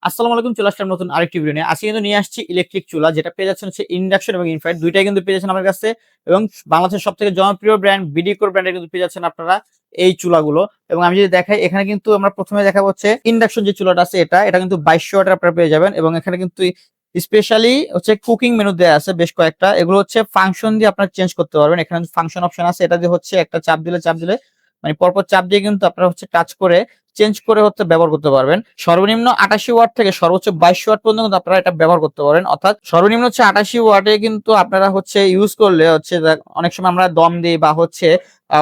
আসসালামু আলাইকুম, চলে আসলাম নতুন আরেকটি ভিডিও নিয়ে। আজকে কিন্তু নিয়ে আসছি ইলেকট্রিক চুলা, যেটা পেয়ে যাচ্ছেন হচ্ছে ইন্ডাকশন এবং ইনফ্রারেড দুইটাই কিন্তু পেয়ে যাচ্ছেন আমার কাছে। এবং বাংলাদেশের সবথেকে জনপ্রিয় ব্র্যান্ড বিডিকোর ব্র্যান্ডের কিন্তু পেয়ে যাচ্ছেন আপনারা এই চুলাগুলো। এবং আমি যদি দেখাই, এখানে কিন্তু আমরা প্রথমে দেখাবো হচ্ছে ইন্ডাকশন যে চুলাটা আছে, এটা কিন্তু 2200 ওয়াটের আপনারা পেয়ে যাবেন। এবং এখানে কিন্তু স্পেশালি হচ্ছে কুকিং মেনু দেওয়া আছে বেশ কয়েকটা। এগুলো হচ্ছে ফাংশন দিয়ে আপনারা চেঞ্জ করতে পারবেন। এখানে ফাংশন অপশন আছে, এটা দিয়ে হচ্ছে একটা চাপ দিলে মানে পরপর চাপ দিয়ে কিন্তু আপনারা হচ্ছে টাচ করে চেঞ্জ করে হচ্ছে ব্যবহার করতে পারবেন। সর্বনিম্ন 88 ওয়াট থেকে সর্বোচ্চ 22 ওয়াট পর্যন্ত কিন্তু আপনারা এটা ব্যবহার করতে পারেন। অর্থাৎ সর্বনিম্ন হচ্ছে 88 ওয়াটে কিন্তু আপনারা হচ্ছে ইউজ করলে হচ্ছে অনেক সময় আমরা দম দিই বা হচ্ছে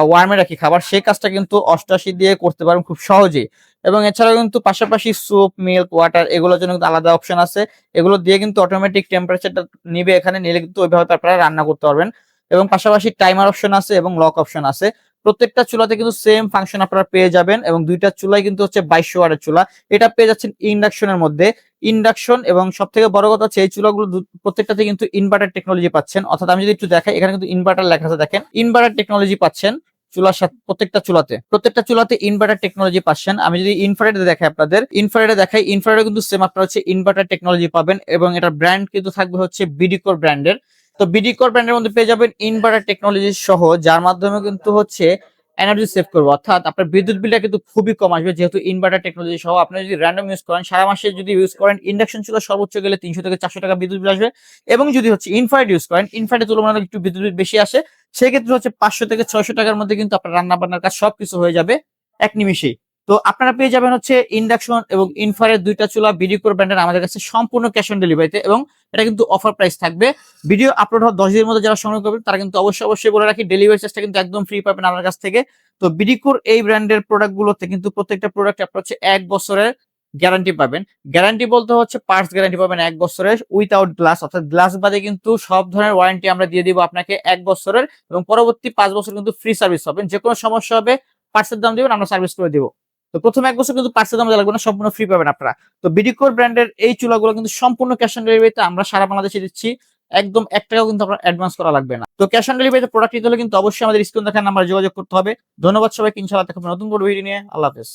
ওয়ার্মে রাখি খাবার, সেই কাজটা কিন্তু 88 দিয়ে করতে পারেন খুব সহজেই। এবং এছাড়াও কিন্তু পাশাপাশি স্যুপ, মিল্ক, ওয়াটার এগুলোর জন্য কিন্তু আলাদা অপশন আছে। এগুলো দিয়ে কিন্তু অটোমেটিক টেম্পারেচারটা নিবে, এখানে নিলে কিন্তু ওইভাবে আপনারা রান্না করতে পারবেন। এবং পাশাপাশি টাইমার অপশন আছে এবং লক অপশন আছে। প্রত্যেকটা চুলাতে কিন্তু সেম ফাংশন আপনারা পেয়ে যাবেন। এবং দুইটা চুলাই কিন্তু হচ্ছে 2200 ওয়াটের চুলা। এটা পেয়ে যাচ্ছেন ইন্ডাকশনের মধ্যে। ইন্ডাকশন এবং সবথেকে বড় কথা হচ্ছে এই চুলাগুলো প্রত্যেকটাতে কিন্তু ইনভার্টার টেকনোলজি পাচ্ছেন। অর্থাৎ আমি যদি একটু দেখাই, এখানে কিন্তু ইনভার্টার লেখা আছে, দেখেন ইনভার্টার টেকনোলজি পাচ্ছেন চুলার সাথে। প্রত্যেকটা চুলাতে ইনভার্টার টেকনোলজি পাচ্ছেন। আমি যদি ইনফ্রারেডে দেখাই, আপনাদের ইনফ্রারেডে কিন্তু সেম আপনারা হচ্ছে ইনভার্টার টেকনোলজি পাবেন। এবং এটার ব্র্যান্ড কিন্তু থাকবে হচ্ছে বিডিকোর ব্র্যান্ডের। তো বিডিকোর ব্র্যান্ডের মধ্যে পেয়ে যাবেন ইনভার্টার টেকনোলজি সহ, যার মাধ্যমে কিন্তু হচ্ছে এনার্জি সেভ করবো। অর্থাৎ আপনার বিদ্যুৎ বিলটা কিন্তু খুবই কম আসবে, যেহেতু ইনভার্টার টেকনোলজি সহ। আপনি যদি র্যান্ডম ইউজ করেন, সারা মাসে যদি ইউজ করেন, ইন্ডাকশন চুলা সর্বোচ্চ গেলে 300 থেকে 400 টাকা বিদ্যুৎ বিল আসবে। এবং যদি হচ্ছে ইনফ্রারেড ইউজ করেন, ইনফ্রারেড তুলনামূলক একটু বিদ্যুৎ বিল বেশি আসে। সেক্ষেত্রে হচ্ছে 500 থেকে 600 টাকার মধ্যে কিন্তু আপনার রান্না বান্নার কাজ সবকিছু হয়ে যাবে এক নিমিষেই। তো আপনারা পেয়ে যাবেন হচ্ছে ইন্ডাকশন এবং ইনফ্রারেড দুইটা চুলা বিডিকোর ব্র্যান্ডের আমাদের কাছে সম্পূর্ণ ক্যাশ অন ডেলিভারিতে। এবং এটা কিন্তু অফার প্রাইস থাকবে। ভিডিও আপলোড হওয়ার 10 দিনের মধ্যে যারা সংগ্রহ করবেন, তারা কিন্তু অবশ্যই বলে রাখি, ডেলিভারি চার্জটা কিন্তু একদম ফ্রি পাবেন আমার কাছ থেকে। তো বিডিকোর এই ব্র্যান্ডের প্রোডাক্ট গুলোতে কিন্তু প্রত্যেকটা প্রোডাক্ট আপনার হচ্ছে 1 বছরের গ্যারান্টি পাবেন। গ্যারান্টি বলতে হচ্ছে পার্টস গ্যারান্টি পাবেন 1 বছরের উইথাউট গ্লাস, অর্থাৎ গ্লাস বাদে কিন্তু সব ধরনের ওয়ারেন্টি আমরা দিয়ে দিব আপনাকে 1 বছরের। এবং পরবর্তী 5 বছর কিন্তু ফ্রি সার্ভিস পাবেন। যে কোনো সমস্যা হবে পার্টসের দাম দিবেন, আমরা সার্ভিস করে দিব। তো প্রথম 1 বছর কিন্তু পার্টসের দাম দেওয়া লাগবে না, সম্পূর্ণ ফ্রি পাবেন আপনারা। তো বিডিকোর ব্র্যান্ডের এই চুলাগুলো কিন্তু সম্পূর্ণ ক্যাশ অন ডেলিভারিতে আমরা সারা বাংলাদেশে দিচ্ছি। একদম 1 টাকাও কিন্তু আপনার অ্যাডভান্স করা লাগবে না। তো ক্যাশ অন ডেলিভারিতে প্রোডাক্ট নিতে হলে কিন্তু অবশ্যই আমাদের স্ক্রিন দেখার নাম্বারে যোগাযোগ করতে হবে। ধন্যবাদ সবাইকে, ইনশাআল্লাহ দেখা হবে নতুন কোনো ভিডিও নিয়ে। আল্লাহ হাফেজ।